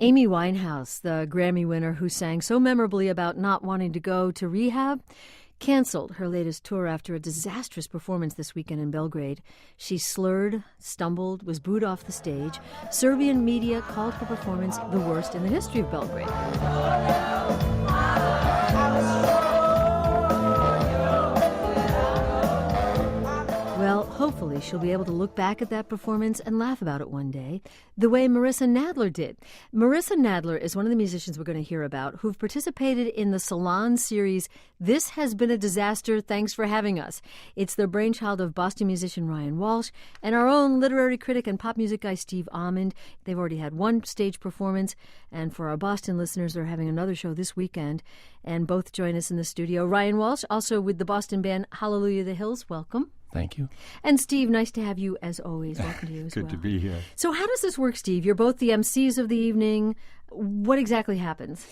Amy Winehouse, the Grammy winner who sang so memorably about not wanting to go to rehab, canceled her latest tour after a disastrous performance this weekend in Belgrade. She slurred, stumbled, was booed off the stage. Serbian media called her performance the worst in the history of Belgrade. Well, hopefully she'll be able to look back at that performance and laugh about it one day, the way Marissa Nadler did. Marissa Nadler is one of the musicians we're going to hear about who've participated in the Salon series, This Has Been a Disaster, Thanks for Having Us. It's the brainchild of Boston musician Ryan Walsh and our own literary critic and pop music guy Steve Almond. They've already had one stage performance, and for our Boston listeners, they're having another show this weekend, and both join us in the studio. Ryan Walsh, also with the Boston band Hallelujah the Hills, welcome. Thank you. And Steve, nice to have you as always. Welcome to you as well. Good to be here. So how does this work, Steve? You're both the MCs of the evening. What exactly happens?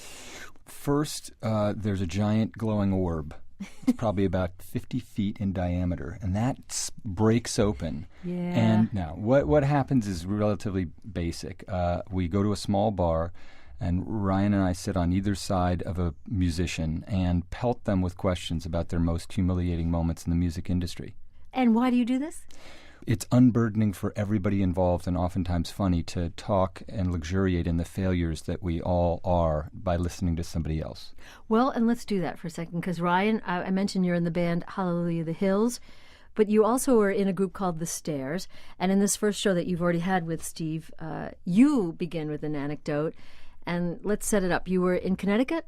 First, there's a giant glowing orb. It's probably about 50 feet in diameter, and that breaks open. Yeah. And now, what happens is relatively basic. We go to a small bar, and Ryan and I sit on either side of a musician and pelt them with questions about their most humiliating moments in the music industry. And why do you do this? It's unburdening for everybody involved and oftentimes funny to talk and luxuriate in the failures that we all are by listening to somebody else. Well, and let's do that for a second, because Ryan, I mentioned you're in the band Hallelujah the Hills, but you also are in a group called The Stairs. And in this first show that you've already had with Steve, you begin with an anecdote. And let's set it up. You were in Connecticut?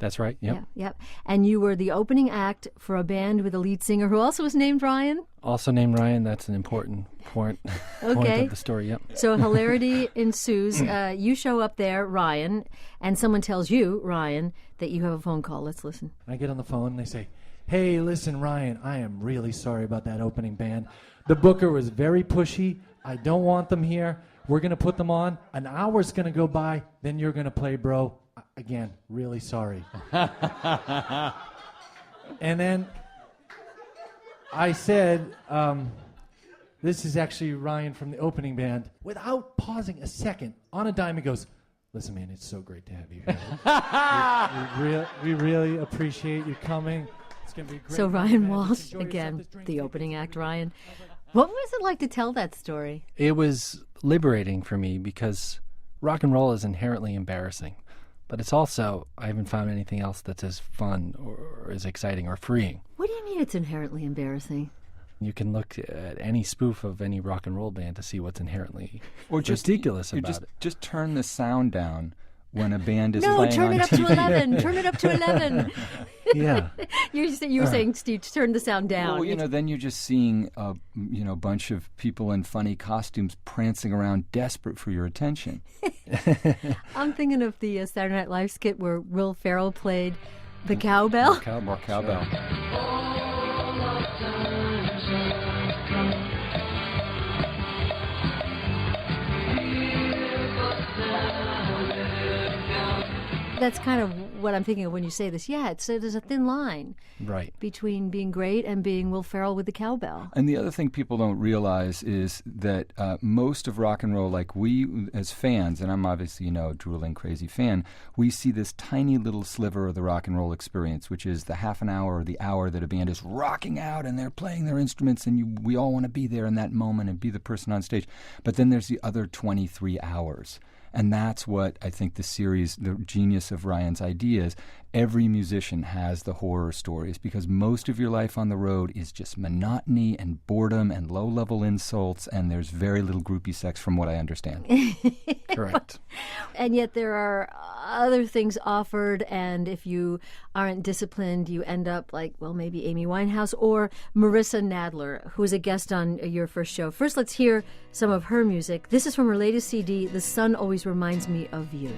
That's right, yep. Yep. And you were the opening act for a band with a lead singer who also was named Ryan? Also named Ryan. That's an important point of the story, yep. So hilarity ensues. You show up there, Ryan, and someone tells you, Ryan, that you have a phone call. Let's listen. I get on the phone and they say, "Hey, listen, Ryan, I am really sorry about that opening band. The booker was very pushy. I don't want them here. We're going to put them on. An hour's going to go by. Then you're going to play, bro. Again, really sorry." And then I said, this is actually Ryan from the opening band. Without pausing a second, on a dime, he goes, "Listen, man, it's so great to have you here. we really appreciate you coming. It's going to be great." So Ryan Walsh, again, the opening act, Ryan. What was it like to tell that story? It was liberating for me because rock and roll is inherently embarrassing. But it's also, I haven't found anything else that's as fun or as exciting or freeing. What do you mean it's inherently embarrassing? You can look at any spoof of any rock and roll band to see what's inherently ridiculous about it. Just turn the sound down when a band is no, playing turn on it up TV. to 11. Turn it up to 11. Yeah. You were saying, Steve, turn the sound down. Well, then you're just seeing a bunch of people in funny costumes prancing around desperate for your attention. I'm thinking of the Saturday Night Live skit where Will Ferrell played the cowbell. More cowbell. That's kind of what I'm thinking of when you say this. Yeah, there's a thin line between being great and being Will Ferrell with the cowbell. And the other thing people don't realize is that most of rock and roll, like we as fans, and I'm obviously a drooling crazy fan, we see this tiny little sliver of the rock and roll experience, which is the half an hour or the hour that a band is rocking out and they're playing their instruments, and we all want to be there in that moment and be the person on stage. But then there's the other 23 hours. And that's what I think the series, the genius of Ryan's idea is. Every musician has the horror stories because most of your life on the road is just monotony and boredom and low-level insults, and there's very little groupie sex from what I understand. Correct. And yet there are other things offered, and if you aren't disciplined, you end up like, well, maybe Amy Winehouse or Marissa Nadler, who was a guest on your first show. First, let's hear some of her music. This is from her latest CD, The Sun Always Reminds Me of You.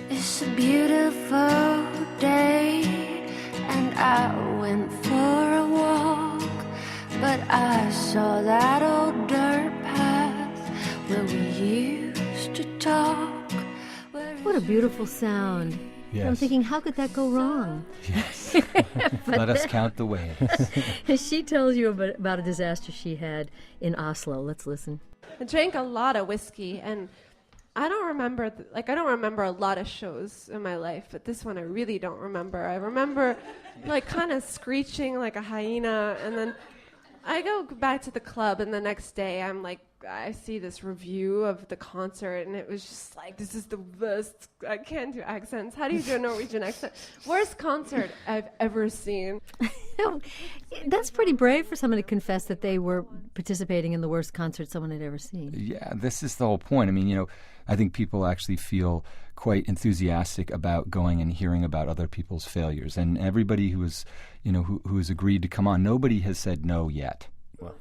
It's a beautiful day, and I went for a walk, but I saw that old dirt path where we used to talk. What a beautiful sound. Yes. I'm thinking, how could that go wrong? Yes. Let us count the waves. She tells you about a disaster she had in Oslo. Let's listen. I drank a lot of whiskey, and I don't remember, I don't remember a lot of shows in my life, but this one I really don't remember. I remember, kind of screeching like a hyena, and then I go back to the club, and the next day I see this review of the concert, and it was just this is the best. I can't do accents. How do you do a Norwegian accent? Worst concert I've ever seen. That's pretty brave for someone to confess that they were participating in the worst concert someone had ever seen. Yeah, this is the whole point. I mean, I think people actually feel quite enthusiastic about going and hearing about other people's failures. And everybody who has agreed to come on, nobody has said no yet. Well.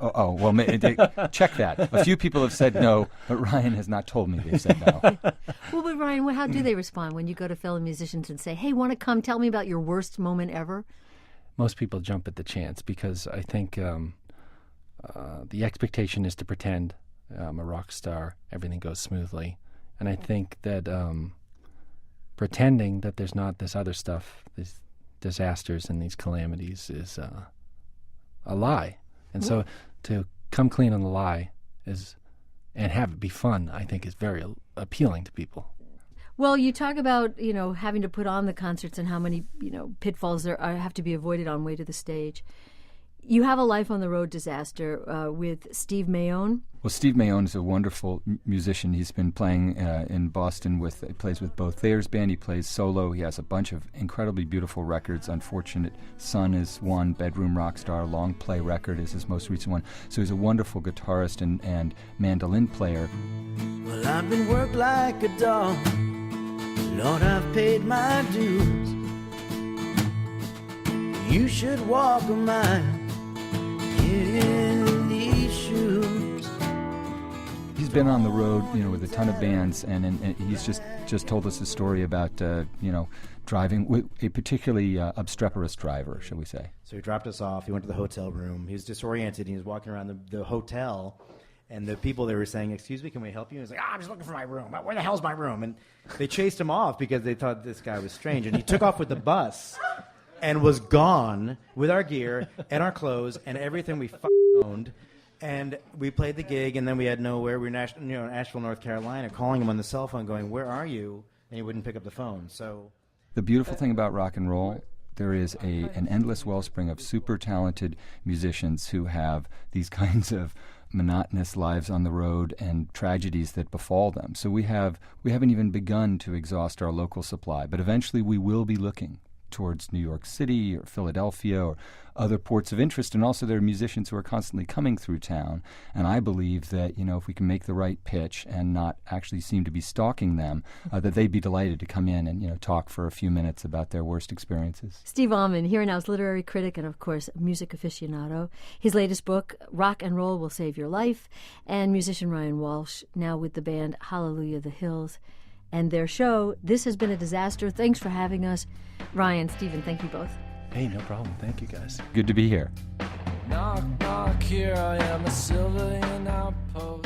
Check that. A few people have said no, but Ryan has not told me they've said no. Well, but Ryan, how do they respond when you go to fellow musicians and say, hey, want to come tell me about your worst moment ever? Most people jump at the chance because I think the expectation is to pretend I'm a rock star, everything goes smoothly. And I think that pretending that there's not this other stuff, these disasters and these calamities is a lie. And so to come clean on the lie and have it be fun, I think is very appealing to people. Well, you talk about, having to put on the concerts and how many, pitfalls there have to be avoided on way to the stage. You have a Life on the Road disaster with Steve Mayone. Well, Steve Mayone is a wonderful musician. He's been playing in Boston he plays with Bo Thayer's band. He plays solo. He has a bunch of incredibly beautiful records. Unfortunate Son is one. Bedroom Rockstar, Long Play record is his most recent one. So he's a wonderful guitarist and mandolin player. Well, I've been worked like a dog. Lord, I've paid my dues. You should walk a mile in these shoes. He's been on the road, with a ton of bands, and he's just told us a story about, driving with a particularly obstreperous driver, shall we say. So he dropped us off. He went to the hotel room. He was disoriented. He was walking around the hotel, and the people there were saying, "Excuse me, can we help you?" He was like, "I'm just looking for my room. Where the hell's my room?" And they chased him off because they thought this guy was strange. And he took off with the bus and was gone with our gear and our clothes and everything we owned. And we played the gig, and then we had nowhere. We were in Asheville, North Carolina, calling him on the cell phone going, "Where are you?" And he wouldn't pick up the phone. So the beautiful thing about rock and roll, there is an endless wellspring of super talented musicians who have these kinds of monotonous lives on the road and tragedies that befall them. So we haven't even begun to exhaust our local supply, but eventually we will be looking towards New York City or Philadelphia or other ports of interest. And also there are musicians who are constantly coming through town. And I believe that, if we can make the right pitch and not actually seem to be stalking them, that they'd be delighted to come in and, talk for a few minutes about their worst experiences. Steve Almond, here and now's literary critic and, of course, music aficionado. His latest book, Rock and Roll Will Save Your Life, and musician Ryan Walsh, now with the band Hallelujah the Hills. And their show, This Has Been a Disaster. Thanks for having us. Ryan, Stephen, thank you both. Hey, no problem. Thank you, guys. Good to be here. Knock, knock, here I am, a civilian outpost.